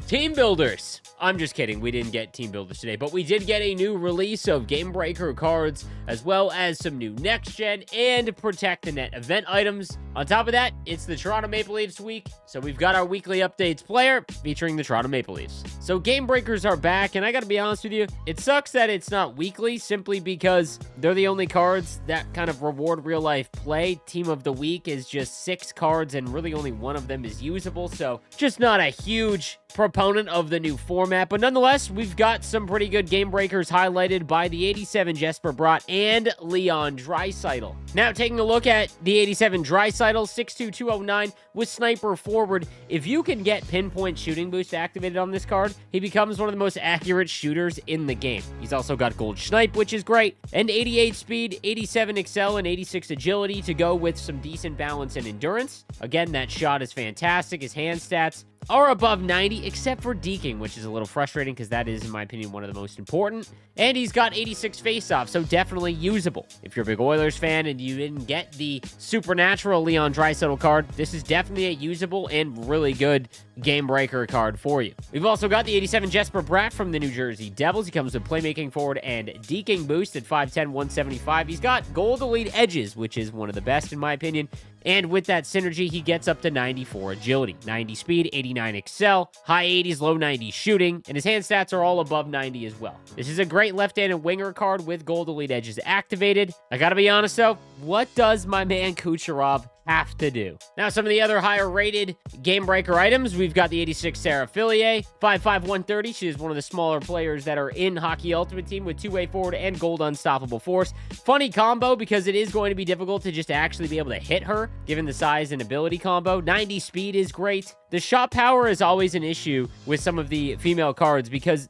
Team builders. I'm just kidding. We didn't get team builders today, but we did get a new release of Game Breaker cards, as well as some new Next Gen and Protect the Net event items. On top of that, it's the Toronto Maple Leafs week, so we've got our weekly updates player featuring the Toronto Maple Leafs. So Game Breakers are back, and I gotta be honest with you, it sucks that it's not weekly, simply because they're the only cards that kind of reward real-life play. Team of the week is just 6 cards, and really only one of them is usable, so just not a huge proponent of the new format, but nonetheless, we've got some pretty good Game Breakers highlighted by the 87 Jesper Bratt and Leon Draisaitl. Now, taking a look at the 87 Draisaitl, 6'2", 209 with Sniper Forward. If you can get Pinpoint Shooting Boost activated on this card, he becomes one of the most accurate shooters in the game. He's also got Gold Snipe, which is great, and 88 Speed, 87 Excel, and 86 Agility to go with some decent balance and endurance. Again, that shot is fantastic. His hand stats are above 90, except for deking, which is a little frustrating because that is, in my opinion, one of the most important. And he's got 86 face-off, so definitely usable. If you're a big Oilers fan and you didn't get the Supernatural Leon Draisaitl card, this is definitely a usable and really good Game Breaker card for you. We've also got the 87 Jesper Bratt from the New Jersey Devils. He comes with Playmaking Forward and Deking Boost at 5'10", 175. He's got Gold Elite Edges, which is one of the best, in my opinion. And with that synergy, he gets up to 94 Agility, 90 Speed, 89 Excel, high 80s, low 90s Shooting, and his hand stats are all above 90 as well. This is a great left-handed winger card with Gold Elite Edges activated. I gotta be honest though, what does my man Kucherov have to do? Now, some of the other higher rated Game Breaker items, we've got the 86 Sarah Fillier, 5'5", 130. She is one of the smaller players that are in Hockey Ultimate Team with two-way forward and Gold Unstoppable Force. Funny combo because it is going to be difficult to just actually be able to hit her, given the size and ability combo. 90 speed is great. The shot power is always an issue with some of the female cards because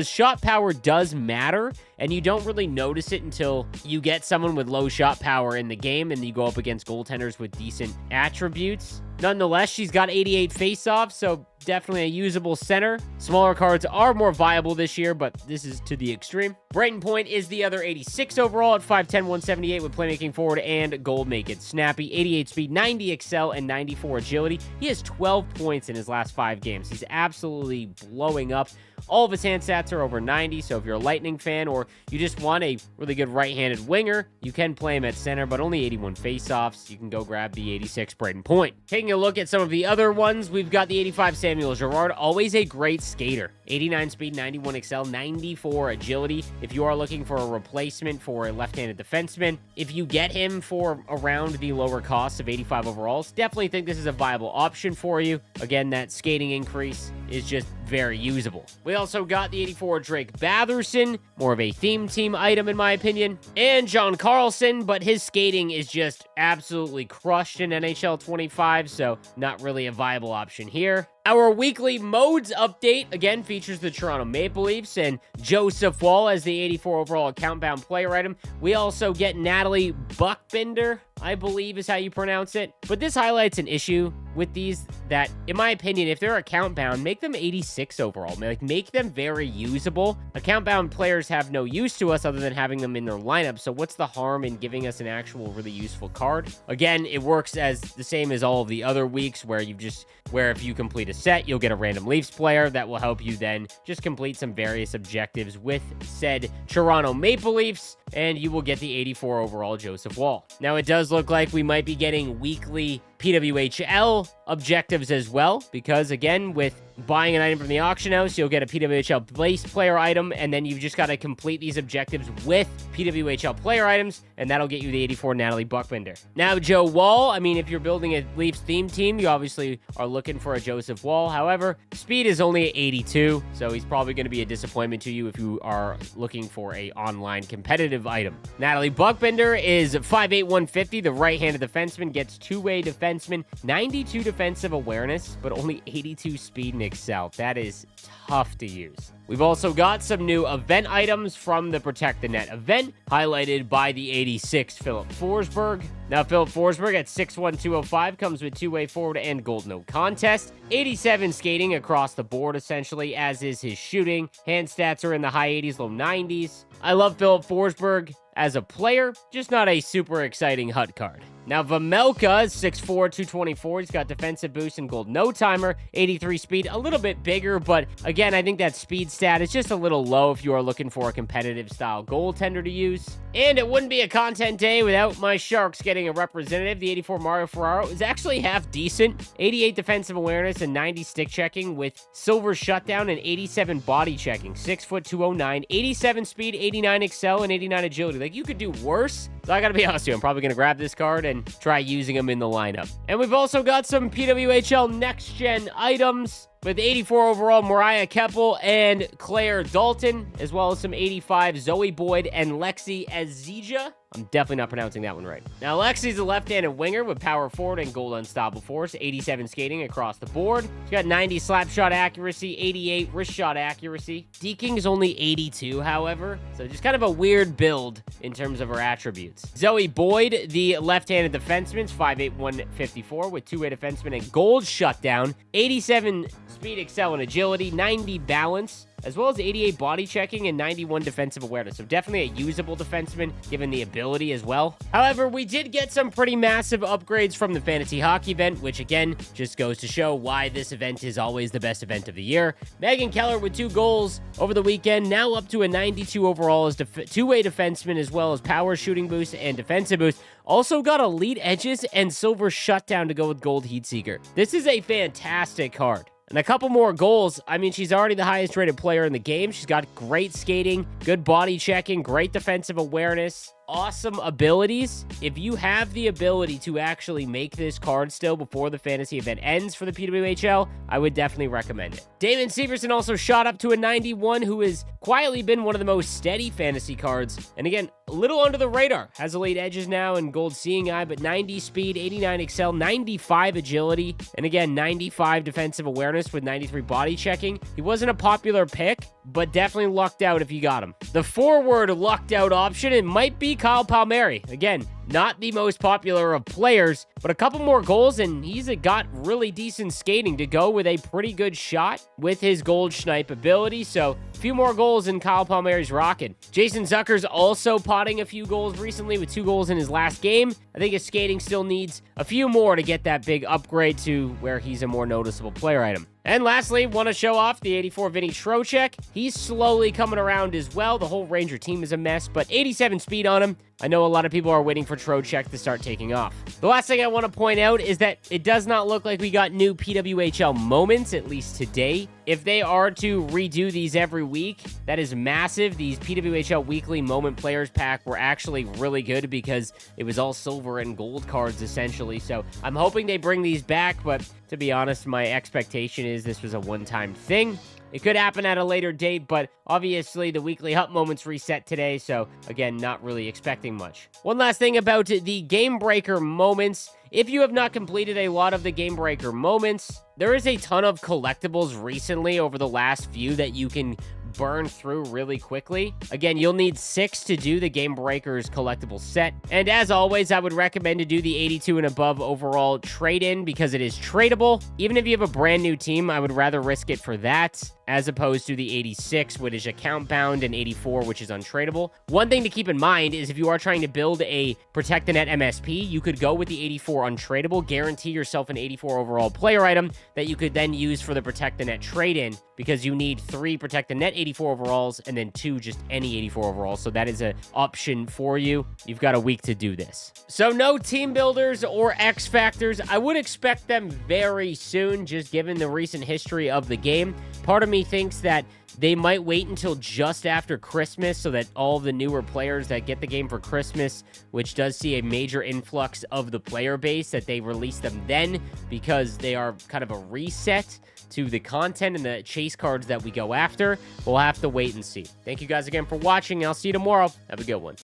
shot power does matter, and you don't really notice it until you get someone with low shot power in the game and you go up against goaltenders with decent attributes. Nonetheless, she's got 88 face-offs, so definitely a usable center. Smaller cards are more viable this year, but this is to the extreme. Brighton Point is the other 86 overall at 5'10", 178 with Playmaking Forward and Gold Make It Snappy. 88 Speed, 90 Excel, and 94 Agility. He has 12 points in his last 5 games. He's absolutely blowing up. All of his hand stats are over 90, so if you're a Lightning fan or you just want a really good right-handed winger, you can play him at center, but only 81 face-offs. You can go grab the 86 Brighton Point. Taking a look at some of the other ones, we've got the 85 Samuel Girard, always a great skater. 89 Speed, 91 Excel, 94 Agility. If you are looking for a replacement for a left-handed defenseman, if you get him for around the lower cost of 85 overalls, definitely think this is a viable option for you. Again, that skating increase is just very usable. We also got the 84 Drake Batherson, more of a theme team item in my opinion, and John Carlson, but his skating is just absolutely crushed in NHL 25, so not really a viable option here. Our weekly modes update, again, features the Toronto Maple Leafs and Joseph Wall as the 84 overall account-bound player item. We also get Natalie Buckbinder, I believe is how you pronounce it. But this highlights an issue with these that, in my opinion, if they're account-bound, make them 86 overall. Like, make them very usable. Account-bound players have no use to us other than having them in their lineup, so what's the harm in giving us an actual really useful card? Again, it works as the same as all of the other weeks where if you complete a set, you'll get a random Leafs player that will help you then just complete some various objectives with said Toronto Maple Leafs, and you will get the 84 overall Joseph Wall. Now, it does look like we might be getting weekly PWHL objectives as well, because again, with buying an item from the auction house, you'll get a PWHL base player item, and then you've just got to complete these objectives with PWHL player items, and that'll get you the 84 Natalie Buckbinder. Now, Joe Wall, I mean, if you're building a Leafs theme team, you obviously are looking for a Joseph Wall. However, speed is only at 82, so he's probably going to be a disappointment to you if you are looking for a online competitive item. Natalie Buckbinder is 5'8", 150. The right-handed defenseman gets two-way defenseman, 92 defensive awareness, but only 82 speed and excel. That is tough to use. We've also got some new event items from the Protect the Net event, highlighted by the 86 Philip Forsberg. Now, Philip Forsberg at 6'1", 205 comes with two-way forward and gold no contest. 87 skating across the board, essentially, as is his shooting. Hand stats are in the high 80s, low 90s. I love Philip Forsberg as a player, just not a super exciting HUT card. Now, Vamelka is 6'4", 224. He's got defensive boost and gold no-timer, 83 speed, a little bit bigger, but again, I think that speed stat is just a little low if you are looking for a competitive style goaltender to use. And it wouldn't be a content day without my Sharks getting a representative. The 84 Mario Ferraro is actually half decent. 88 defensive awareness and 90 stick checking with silver shutdown and 87 body checking. 6 foot 209, 87 speed, 89 excel, and 89 agility. Like, you could do worse. So I gotta be honest with you, I'm probably gonna grab this card and try using him in the lineup. And we've also got some PWHL next gen items with 84 overall Mariah Keppel and Claire Dalton, as well as some 85 Zoe Boyd and Lexi Azija. I'm definitely not pronouncing that one right. Now, Lexi's a left-handed winger with power forward and gold unstoppable force, 87 skating across the board. She's got 90 slap shot accuracy, 88 wrist shot accuracy. Deking is only 82, however, so just kind of a weird build in terms of her attributes. Zoe Boyd, the left-handed defenseman, 5'8", 154 with two-way defenseman and gold shutdown, 87 speed, excel, and agility, 90 balance, as well as 88 body checking and 91 defensive awareness. So definitely a usable defenseman, given the ability as well. However, we did get some pretty massive upgrades from the fantasy hockey event, which again, just goes to show why this event is always the best event of the year. Megan Keller with 2 goals over the weekend, now up to a 92 overall as two-way defenseman, as well as power shooting boost and defensive boost. Also got elite edges and silver shutdown to go with gold heat seeker. This is a fantastic card. And a couple more goals. I mean, she's already the highest rated player in the game. She's got great skating, good body checking, great defensive awareness, awesome abilities. If you have the ability to actually make this card still before the fantasy event ends for the PWHL, I would definitely recommend it. Damon Severson also shot up to a 91, who has quietly been one of the most steady fantasy cards. And again, a little under the radar. Has elite edges now and gold seeing eye, but 90 speed, 89 excel, 95 agility, and again, 95 defensive awareness with 93 body checking. He wasn't a popular pick, but definitely lucked out if you got him. The forward lucked out option, it might be Kyle Palmieri. Again, not the most popular of players, but a couple more goals, and he's got really decent skating to go with a pretty good shot with his gold snipe ability. So a few more goals and Kyle Palmieri's rocking. Jason Zucker's also potting a few goals recently with 2 goals in his last game. I think his skating still needs a few more to get that big upgrade to where he's a more noticeable player item. And lastly, want to show off the 84 Vinny Trocheck. He's slowly coming around as well. The whole Ranger team is a mess, but 87 speed on him. I know a lot of people are waiting for Trocheck to start taking off. The last thing I want to point out is that it does not look like we got new PWHL moments, at least today. If they are to redo these every week, that is massive. These PWHL weekly moment players pack were actually really good because it was all silver and gold cards essentially. So I'm hoping they bring these back, but to be honest, my expectation is this was a one-time thing. It could happen at a later date, but obviously the weekly Hut moments reset today, so again, not really expecting much. One last thing about the Game Breaker moments. If you have not completed a lot of the Game Breaker moments, there is a ton of collectibles recently over the last few that you can burn through really quickly. Again, you'll need 6 to do the Game Breakers collectible set. And as always, I would recommend to do the 82 and above overall trade-in because it is tradable. Even if you have a brand new team, I would rather risk it for that as opposed to the 86, which is account bound, and 84, which is untradeable. One thing to keep in mind is if you are trying to build a Protect the Net MSP, you could go with the 84 untradeable, guarantee yourself an 84 overall player item that you could then use for the Protect the Net trade-in, because you need 3 Protect the Net 84 overalls and then 2 just any 84 overalls. So that is an option for you. You've got a week to do this. So no team builders or X Factors. I would expect them very soon, just given the recent history of the game. Part of me thinks that they might wait until just after Christmas so that all the newer players that get the game for Christmas, which does see a major influx of the player base, that they release them then because they are kind of a reset to the content and the chase cards that we go after. We'll have to wait and see. Thank you guys again for watching. I'll see you tomorrow. Have a good one.